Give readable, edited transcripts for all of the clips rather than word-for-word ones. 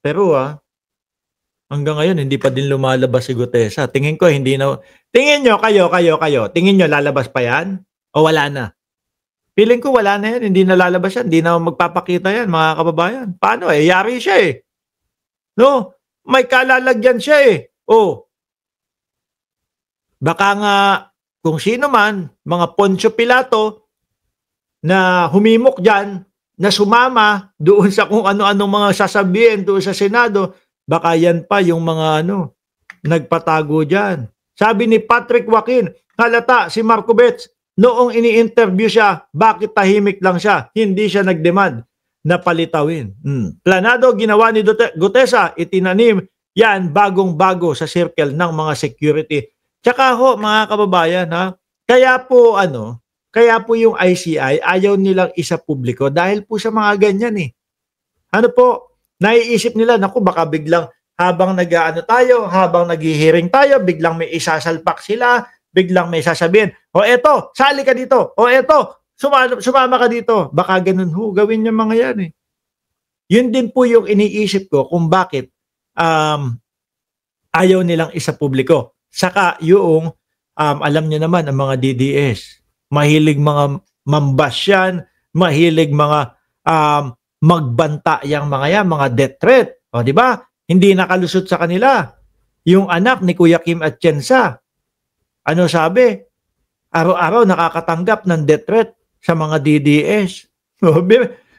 Pero hanggang ngayon hindi pa din lumalabas si Gutesa. Tingin ko hindi na tingin niyo kayo, tingin niyo lalabas pa 'yan o wala na? Feeling ko wala na 'yan, hindi na lalabas 'yan, hindi na magpapakita 'yan mga kababayan. Paano, yari siya, 'no? May kalalagyan siya, Oh, baka nga kung sino man, mga Poncio Pilato na humimok diyan, na sumama doon sa kung ano-anong mga sasabihin doon sa Senado, baka yan pa yung mga nagpatago diyan. Sabi ni Patrick Joaquin, halata si Marcovitz, noong ini-interview siya, bakit tahimik lang siya? Hindi siya nag-demand na palitawin. Planado ginawa ni Gutesa, itinanim yan bagong-bago sa circle ng mga security. Tsaka ho, mga kababayan, kaya po yung ICI ayaw nilang isa publiko dahil po sa mga ganyan. Ano po, naiisip nila, naku, baka biglang habang tayo, habang naghihiring tayo, biglang may isasalpak sila, biglang may sasabihin, o eto, sali ka dito, o eto, sumama ka dito. Baka ganun ho, gawin yung mga yan. Yun din po yung iniisip ko kung bakit ayaw nilang isa publiko. Saka yung, alam niyo naman, ang mga DDS, mahilig mga mambas yan, mahilig mga magbanta yang mga yan, mga death threat. O, di ba? Hindi nakalusot sa kanila. Yung anak ni Kuya Kim Atienza, ano sabi? Araw-araw nakakatanggap ng death threat sa mga DDS.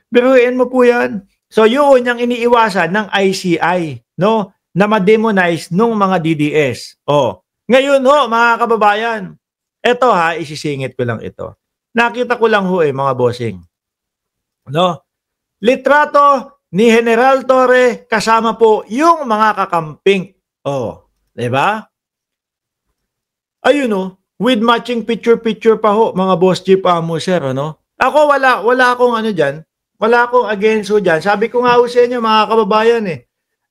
Biruin mo po yan. So, yun yung iniiwasan ng ICI, no? Na ma-demonize nung mga DDS. Ngayon mga kababayan, eto isisingit ko lang ito. Nakita ko lang mga bossing. No? Litrato ni General Torre kasama po yung mga kakamping. Di ba? Ayun with matching picture pa mga boss Jeep Amuser, Ako wala akong diyan. Wala akong against diyan. Sabi ko nga sa inyo mga kababayan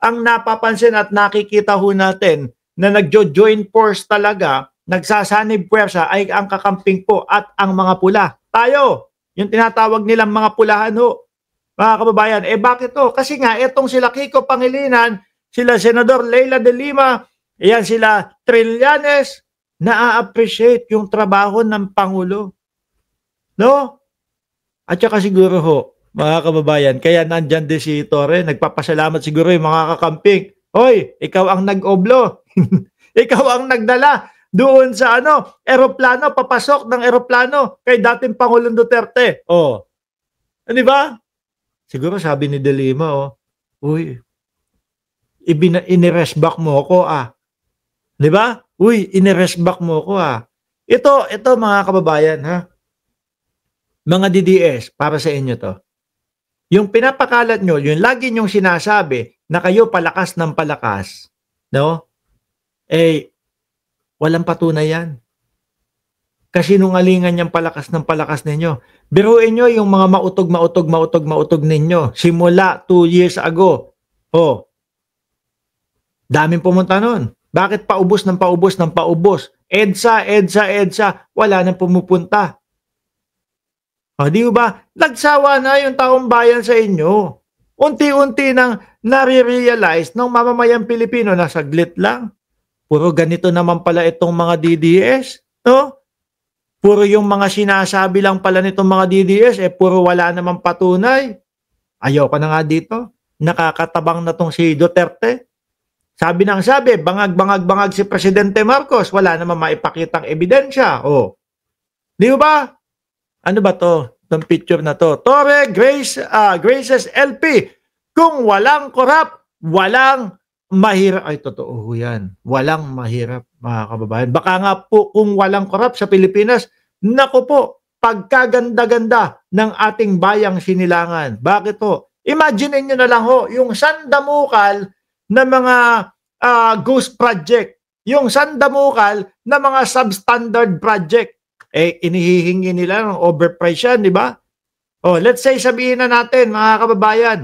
ang napapansin at nakikita natin na nagjo-join force talaga, nagsasanib puwersa ay ang kakamping po at ang mga pula. Tayo, yung tinatawag nilang mga pulahan mga kababayan. Bakit Kasi nga, etong sila Kiko Pangilinan, sila Senador Leila de Lima, ayan sila Trillanes, na-appreciate yung trabaho ng Pangulo. No? At saka siguro mga kababayan, kaya nandyan din si Torre, nagpapasalamat siguro yung mga kakamping. Hoy, ikaw ang nag-oblo. Ikaw ang nagdala doon sa eroplano, papasok ng eroplano kay dating Pangulong Duterte. Di ba? Siguro sabi ni De Lima, uy, inirest back mo ako Di ba? Uy, inirest back mo ako Ito mga kababayan mga DDS, para sa inyo to. Yung pinapakalat nyo, yung lagi nyong sinasabi na kayo palakas ng palakas, no? Walang patunay yan. Kasinungalingan yung palakas ng palakas ninyo. Biruin nyo yung mga mautog ninyo. Simula 2 years ago. Daming pumunta nun. Bakit paubos ng paubos? EDSA, wala nang pumupunta. Di ba? Nagsawa na yung taong bayan sa inyo. Unti-unti nang nare-realize ng mamamayang Pilipino na saglit lang. Puro ganito naman pala itong mga DDS. No? Puro yung mga sinasabi lang pala nitong mga DDS, puro wala naman patunay. Ayoko na nga dito. Nakakatabang na tong si Duterte. Sabi, bangag-bangag si Presidente Marcos. Wala naman maipakitang ebidensya. Di ba? Ano ba to? Itong picture na to. Torre, Graces LP. Kung walang korap, walang mahirap. Ay, totoo yan. Walang mahirap, mga kababayan. Baka nga po kung walang korap sa Pilipinas, naku po, pagkaganda-ganda ng ating bayang sinilangan. Bakit Imagine nyo na lang yung sandamukal na mga ghost project. Yung sandamukal na mga substandard project. Inihihingi nila ng overprice yan, di ba? Let's say, sabihin na natin, mga kababayan,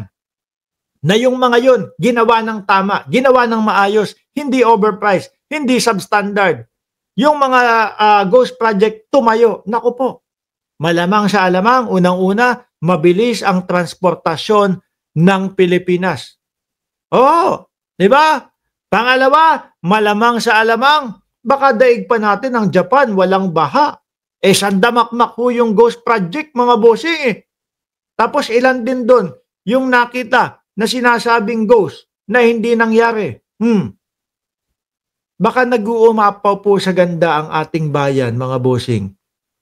na yung mga yun, ginawa ng tama, ginawa ng maayos, hindi overpriced, hindi substandard. Yung mga ghost project tumayo, naku po, malamang sa alamang, unang-una, mabilis ang transportasyon ng Pilipinas. Oo, 'di ba? Pangalawa, malamang sa alamang, baka daig pa natin ang Japan walang baha. Eh, sandamakmak ho yung ghost project mga bossing eh. Tapos ilan din do'n yung nakita na sinasabing ghost na hindi nangyari. Baka nag-uumapaw po sa ganda ang ating bayan mga bossing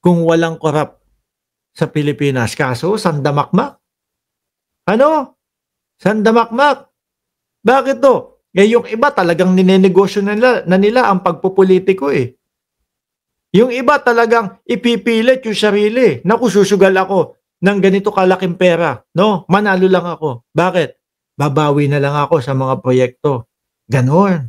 kung walang korap sa Pilipinas. Kaso sandamakmak. Ano? Sandamakmak. Bakit 'to? Eh, yung iba talagang ninenegosyo na nila ang pagpupulitiko eh. Yung iba talagang ipipilit yung sarili. Naku, susugal ako ng ganito kalaking pera. No, manalo lang ako. Bakit? Babawi na lang ako sa mga proyekto. Ganon.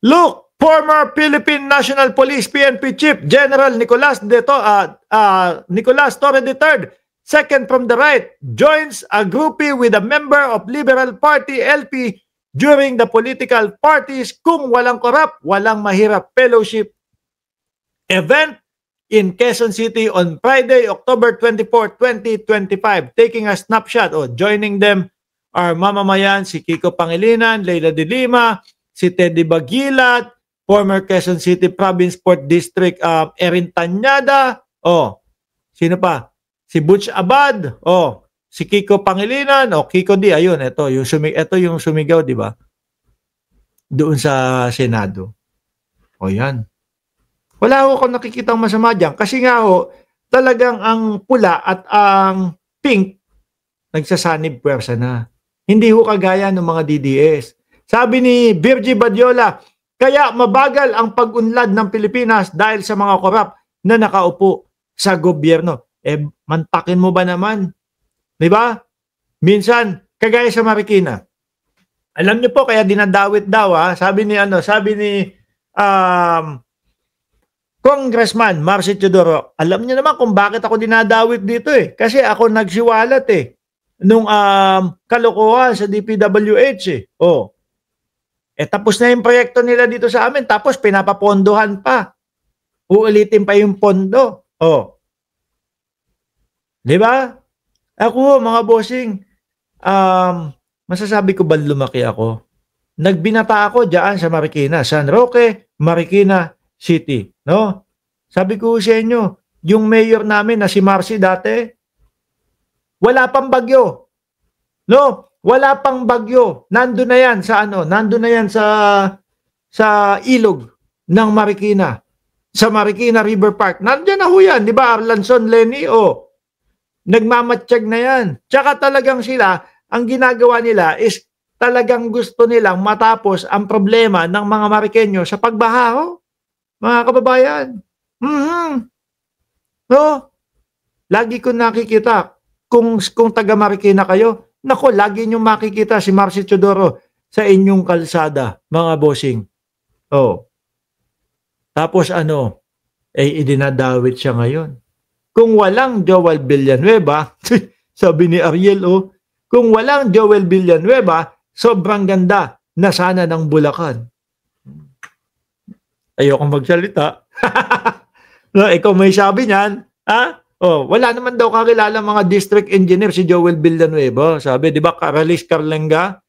Look, former Philippine National Police PNP Chief General Nicolas Torre III, second from the right, joins a groupie with a member of Liberal Party LP during the political parties Kung Walang Korap, Walang Mahirap Fellowship event in Quezon City on Friday, October 24, 2025. Taking a snapshot, joining them are mamamayan si Kiko Pangilinan, Leila de Lima, si Teddy Bagilat, former Quezon City Province Port District Erin Tanyada, sino pa? Si Butch Abad, si Kiko Pangilinan, Kiko D, ayun, ito yung sumigaw, di ba? Doon sa Senado. Yan. Wala ho akong nakikitang masama diyan kasi nga talagang ang pula at ang pink nagsasanib puwersa na. Hindi ho kagaya ng mga DDS. Sabi ni Virgie Badiola, kaya mabagal ang pag-unlad ng Pilipinas dahil sa mga korap na nakaupo sa gobyerno. Mantakin mo ba naman? Di ba? Minsan, kagaya sa Marikina. Alam niyo po, kaya dinadawit daw, sabi ni Congressman Marcy Teodoro, alam niyo naman kung bakit ako dinadawit dito eh. Kasi ako nagsiwalat nung kalokohan sa DPWH eh. Tapos na yung proyekto nila dito sa amin, tapos pinapapondohan pa. Uulitin pa yung pondo. Di ba? Ako, mga bossing, masasabi ko ba lumaki ako? Nagbinata ako diyan sa Marikina, San Roque, Marikina City, no? Sabi ko sa inyo, yung mayor namin na si Marcy dati, wala pang bagyo. No, wala pang bagyo. Nandoon na yan sa ilog ng Marikina. Sa Marikina River Park. Nandiyan na ho yan, di ba? Arlanzon, Lenny, nagmamatsyag na yan. Tsaka talagang sila, ang ginagawa nila is talagang gusto nilang matapos ang problema ng mga Marikenyo sa pagbaha, mga kababayan. No? Lagi ko nakikita, kung taga Marikina kayo, nako, lagi nyo makikita si Marcy Teodoro sa inyong kalsada, mga bossing. Tapos idinadawit siya ngayon. Kung walang Joel Villanueva, sabi ni Ariel, kung walang Joel Villanueva, sobrang ganda na sana ng Bulacan. Ayokong magsalita. No, ikaw may sabi niyan, wala naman daw kakilala mga district engineer si Joel Villanueva. Sabi, di ba, Caralis Carlenga?